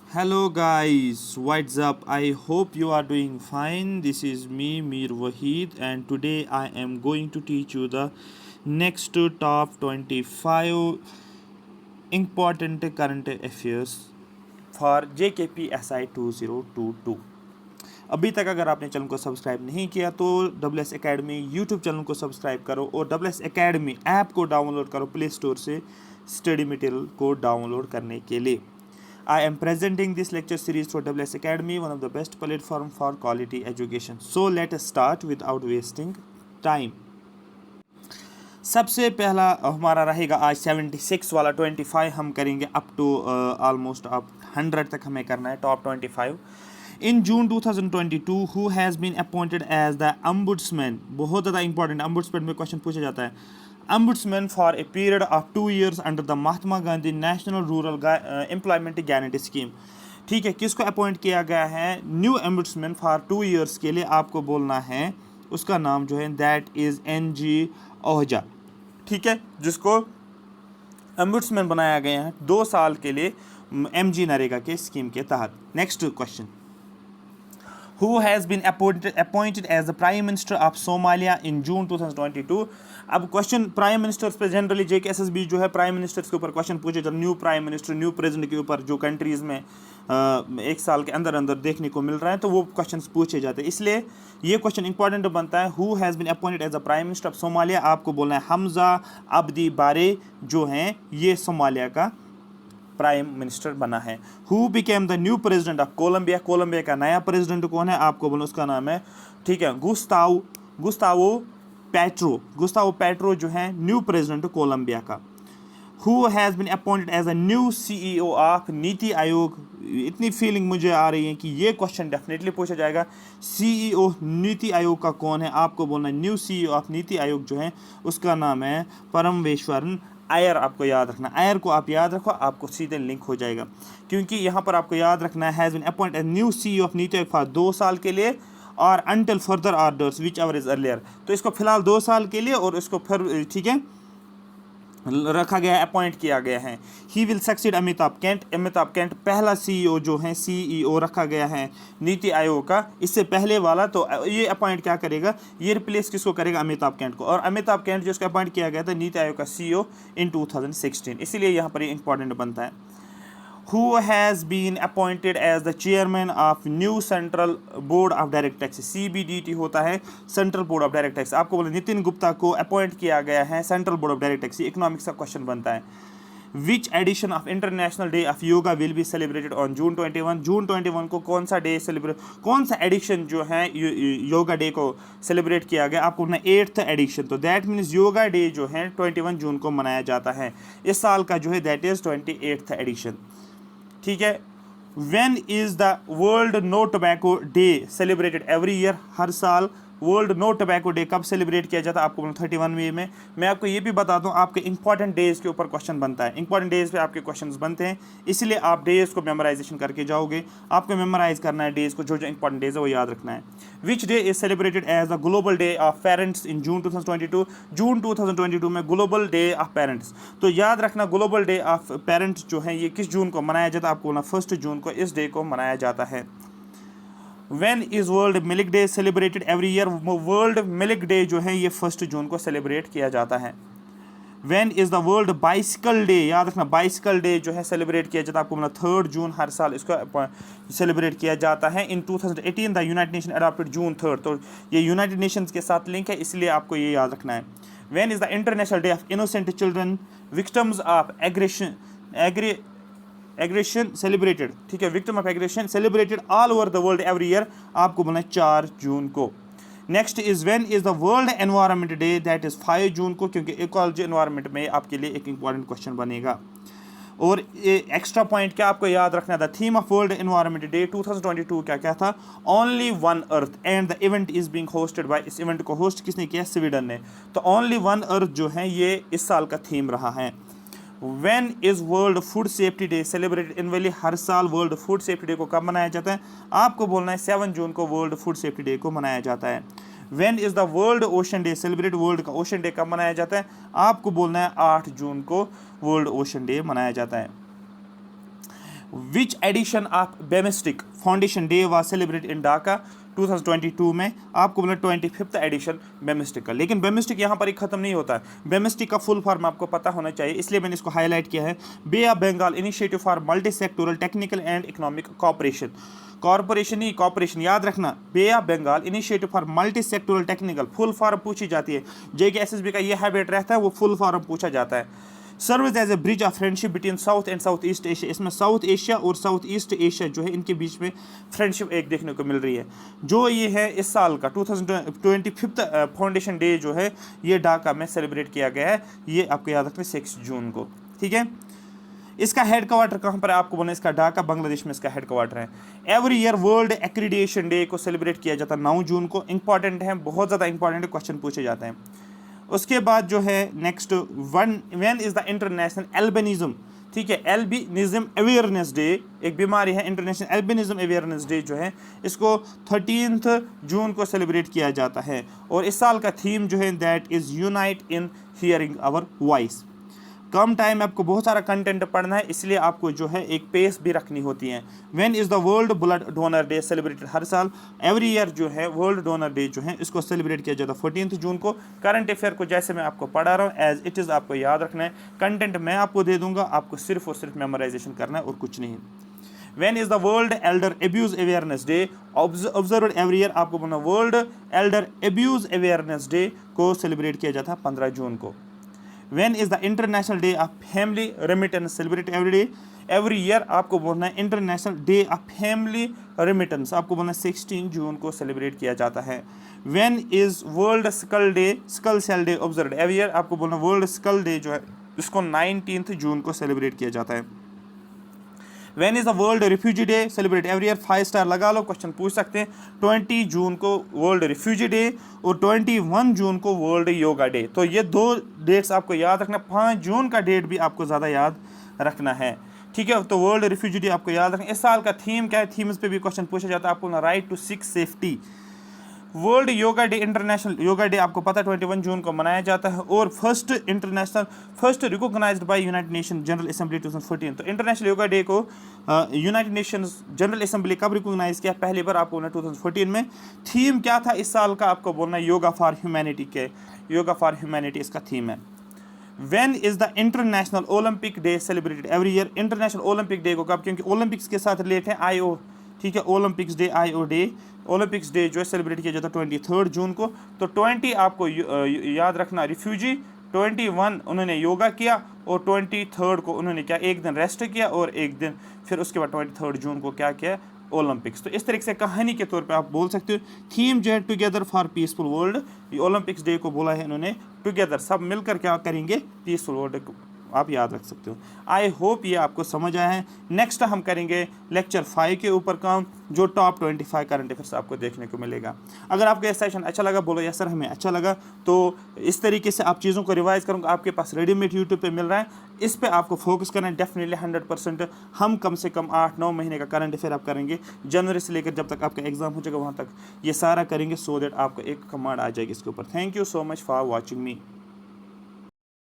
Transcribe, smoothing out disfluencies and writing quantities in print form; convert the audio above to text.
Hello guys, what's up? I hope you are doing fine. This is me, Mir Wahid, and today I am going to teach you the next top 25 important current affairs for JKPSI 2022। अभी तक अगर आपने channel को subscribe नहीं किया तो W S academy YouTube channel को subscribe करो और डब्ल्यू एस एकेडमी ऐप को डाउनलोड करो प्ले स्टोर से स्टडी मटेरियल को डाउनलोड करने के लिए। I am presenting this lecture series through WS Academy, one of the best platform for quality education. So let us start without wasting time. सबसे पहला हमारा रहेगा आज 76 वाला 25 हम करेंगे अप टू ऑलमोस्ट अप 100 तक हमें करना है top 25। In June 2022 who has been appointed as the ombudsman, बहुत ज़्यादा इंपॉर्टेंट, अम्बुड्समैन में क्वेश्चन पूछा जाता है। Ombudsman for a period of 2 years under the Mahatma Gandhi national rural employment guarantee scheme. ठीक है, किसको अपॉइंट किया गया है न्यू अम्बुड्समैन फॉर 2 years के लिए? आपको बोलना है उसका नाम जो है दैट इज़ NG ओहजा। ठीक है, जिसको अम्बुड्समैन बनाया गया है 2 साल के लिए MG नरेगा के स्कीम के तहत। Next question, who has been appointed as the Prime Minister of Somalia in June 2022। अब क्वेश्चन प्राइम मिनिस्टर्स पे जनरली JKSSB जो है प्राइम मिनिस्टर्स के ऊपर क्वेश्चन पूछे जाते, new prime minister new president के ऊपर जो कंट्रीज़ में 1 साल के अंदर अंदर देखने को मिल रहा है तो वो क्वेश्चन पूछे जाते हैं, इसलिए ये क्वेश्चन इंपॉर्टेंट बनता है। Who has been appointed as the prime minister of Somalia, आपको बोलना है हमजा अब्दी बारे जो हैं ये सोमालिया का प्राइम मिनिस्टर बना है। Who became the new president of Colombia, Colombia का नया प्रेसिडेंट कौन है? आपको बोलो उसका नाम है, ठीक है, गुस्तावो पेट्रो जो है न्यू प्रेसिडेंट कोलंबिया का। Who has been appointed as a new CEO of NITI Aayog, इतनी फीलिंग मुझे आ रही है कि ये क्वेश्चन डेफिनेटली पूछा जाएगा। CEO नीति आयोग का कौन है? आपको बोलना न्यू CEO ऑफ नीति आयोग जो है उसका नाम है परमेश्वरन आयर। आपको याद रखना, आयर को आप याद रखो, आपको सीधे लिंक हो जाएगा, क्योंकि यहाँ पर आपको याद रखना है has been appointed as new CEO of NITI Aayog for 2 साल के लिए और until further orders whichever is earlier. तो इसको फिलहाल 2 साल के लिए और इसको फिर ठीक है रखा गया है, अपॉइंट किया गया है। He will succeed Amitabh Kant, Amitabh Kant पहला CEO जो है CEO रखा गया है नीति आयोग का, इससे पहले वाला तो ये अपॉइंट क्या करेगा, ये रिप्लेस किसको करेगा? अमिताभ कैंट को। और अमिताभ कैंट जो इसका अपॉइंट किया गया था नीति आयोग का CEO इन 2016, इसीलिए यहाँ पर ये इंपॉर्टेंट बनता है। Who has been appointed as the chairman of new Central Board of Direct Taxes, CBDT होता है central board of direct tax. आपको बोले नितिन गुप्ता को अपॉइंट किया गया है central board of direct tax. Economics का क्वेश्चन बनता है। Which edition of international day of yoga will be celebrated on June 21, जून 21 को कौन सा डे सेलिब्रेट, कौन सा एडिशन जो है योगा डे को सेलिब्रेट किया गया? आपको बोलना 8th एडिशन, तो दैट मीन्स योगा डे जो है 21 जून को मनाया जाता है। इस साल का जो है दैट इज 28th एडिशन। ठीक है, when is the world no tobacco day celebrated every year, हर साल वर्ल्ड नो टोबैको डे कब सेलिब्रेट किया जाता है? आपको 31 मई में। मैं आपको ये भी बता दूं आपके इंपॉर्टेंट डेज के ऊपर क्वेश्चन बनता है, इंपॉर्टेंट डेज पे आपके क्वेश्चंस बनते हैं, इसलिए आप डेज को मेमोराइजेशन करके जाओगे। आपको मेमोराइज करना है डेज को, जो जो इंपॉर्टेंट डेज है वो याद रखना है। Which day is celebrated as the global day of parents in June 2022, जून 2022 में ग्लोबल डे ऑफ पेरेंट्स। तो याद रखना ग्लोबल डे ऑफ पेरेंट्स जो है ये किस जून को मनाया जाता है? आपको बोलना 1 जून को इस डे को मनाया जाता है। When is world milk day celebrated every year, world milk day जो है ये 1 जून को सेलिब्रेट किया जाता है। When is the world bicycle day, याद रखना बाइसिकल डे जो है सेलिब्रेट किया जाता है, आपको बोलना 3 जून हर साल इसको सेलिब्रेट किया जाता है। इन 2018 द यूनाइटेड नेशन अडॉप्टेड जून 3, तो ये यूनाइटेड नेशंस के साथ लिंक है, इसलिए आपको ये याद रखना है। When is the international day of innocent children victims of aggression celebrated, ठीक है, victim of aggression celebrated all over the world every year, आपको बोलना है 4 जून को। Next is when is the world environment day, that is 5 जून को, क्योंकि ecology environment में आपके लिए एक इंपॉर्टेंट क्वेश्चन बनेगा। और एक्स्ट्रा पॉइंट क्या आपको याद रखना था, theme of world environment day 2022 क्या था? Only one earth, and the event is being hosted by, इस इवेंट को होस्ट किसने किया? स्वीडन ने। तो ओनली वन अर्थ जो है ये इस साल का थीम रहा है। When is world food safety day celebrated annually, हर साल वर्ल्ड फूड सेफ्टी डे को कब मनाया जाता है? आपको बोलना है 7 जून को वर्ल्ड फूड सेफ्टी डे को मनाया जाता है। When is the world ocean day celebrate, world का ओशन डे कब मनाया जाता है? आपको बोलना है 8 जून को वर्ल्ड ओशन डे मनाया जाता है। Which edition of BIMSTEC foundation day was celebrate in Dhaka 2022 में? आपको बोला 25th एडिशन बेमिस्टिक का। लेकिन बेमिस्टिक यहाँ पर ही खत्म नहीं होता है। बेमिस्टिक का फुल फॉर्म आपको पता होना चाहिए, इसलिए मैंने इसको हाईलाइट किया है। Bay of Bengal initiative for multi sectoral technical and economic cooperation. Corporation ही कॉपरेशन याद रखना। Bay of Bengal initiative for multi sectoral technical, full form पूछी जाती है। JKSSB का ये हैबिट रहता है, वो फुल फॉर्म पूछा जाता है। Service as a bridge of friendship between south and south east Asia. इसमें साउथ एशिया और साउथ ईस्ट एशिया जो है, इनके बीच में फ्रेंडशिप एक देखने को मिल रही है। जो ये है इस साल का 2025 फाउंडेशन डे जो है, ये ढाका में सेलिब्रेट किया गया है। ये आपको याद रखना 6 जून को, ठीक है। इसका हेड क्वार्टर कहाँ पर है? आपको बोला इसका ढाका, बांग्लादेश में इसका हेड क्वार्टर है। Every year world accreditation day को सेलिब्रेट किया जाता है 9 जून को। इंपॉर्टेंट है, बहुत ज़्यादा इंपॉर्टेंट क्वेश्चन पूछे जाते हैं। उसके बाद जो है next, when is the international albinism, ठीक है, एल्बिनिज्म अवेयरनेस डे, एक बीमारी है इंटरनेशनल एल्बिनिज्म अवेयरनेस डे जो है, इसको 13 जून को सेलिब्रेट किया जाता है। और इस साल का थीम जो है that is unite in hearing our voice. कम टाइम में आपको बहुत सारा कंटेंट पढ़ना है, इसलिए आपको जो है एक पेस भी रखनी होती है। When is the world blood donor day celebrated? हर साल एवरी ईयर जो है वर्ल्ड डोनर डे जो है, इसको सेलिब्रेट किया जाता है 14 जून को। करंट अफेयर को जैसे मैं आपको पढ़ा रहा हूँ एज इट इज़ आपको याद रखना है। कंटेंट मैं आपको दे दूंगा, आपको सिर्फ और सिर्फ मेमोराइजेशन करना है और कुछ नहीं। When is the World Elder Abuse Awareness Day observed every year? आपको बोलना world Elder abuse awareness day को सेलिब्रेट किया जाता है 15 जून को। When is the International Day of Family Remittance celebrate every year? आपको बोलना है international day of family remittance, आपको बोलना है 16 जून को सेलिब्रेट किया जाता है। When is world sickle cell day observed every year? आपको बोलना वर्ल्ड स्कल डे जो है, इसको 19 जून को सेलिब्रेट किया जाता है। When is the world refugee day celebrate every year? 5 star लगा लो, क्वेश्चन पूछ सकते हैं। 20 जून को वर्ल्ड रिफ्यूजी डे और 21 जून को वर्ल्ड योगा डे। तो ये 2 डेट्स आपको याद रखना। 5 जून का डेट भी आपको ज़्यादा याद रखना है, ठीक है। तो वर्ल्ड रिफ्यूजी डे आपको याद रखना। इस साल का थीम क्या है? थीम्स पे भी क्वेश्चन पूछा जाता है आपको ना, right to sick safety. World yoga day, international yoga day आपको पता है 21 जून को मनाया जाता है। और first recognised by United Nation General Assembly 2014। तो इंटरनेशनल योगा डे को यूनाइटेड नेशंस जनरल असेंबली कब रिकॉग्नाइज किया? पहली बार आपको बोलना 2014 में। थीम क्या था इस साल का? आपको बोलना योगा फॉर ह्यूमैनिटी के, योगा फॉर ह्यूमैनिटी इसका थीम है। When is the international Olympic day celebrated every year? International Olympic day को कब? क्योंकि ओलंपिक्स के साथ रिलेट है IO, ठीक है, Olympics day IO day. Olympics day जो है सेलिब्रेट किया जाता है 23 जून को। तो 20 आपको याद रखना रिफ्यूजी, 21 उन्होंने योगा किया और 23 को उन्होंने क्या, एक दिन रेस्ट किया और एक दिन फिर उसके बाद 23 जून को क्या किया, ओलंपिक्स। तो इस तरीके से कहानी के तौर पे आप बोल सकते हो। थीम जो है टुगेदर फॉर पीसफुल वर्ल्ड, ये ओलंपिक्स डे को बोला है इन्होंने टुगेदर, सब मिलकर क्या करेंगे, पीसफुल वर्ल्ड को आप याद रख सकते हो। आई होप ये आपको समझ आया है। नेक्स्ट हम करेंगे लेक्चर 5 के ऊपर काम, जो टॉप 25 करंट अफेयर्स आपको देखने को मिलेगा। अगर आपको यह सेशन अच्छा लगा, बोलो यस सर हमें अच्छा लगा। तो इस तरीके से आप चीज़ों को रिवाइज करूँगा, आपके पास रेडीमेड यूट्यूब पे मिल रहा है, इस पे आपको फोकस करना है डेफिनेटली 100%। हम कम से कम 8-9 महीने का करंट अफेयर आप करेंगे, जनवरी से लेकर जब तक आपका एग्जाम हो जाएगा वहाँ तक ये सारा करेंगे, सो दैट आपको एक कमांड आ जाएगी इसके ऊपर। Thank you so much for watching me.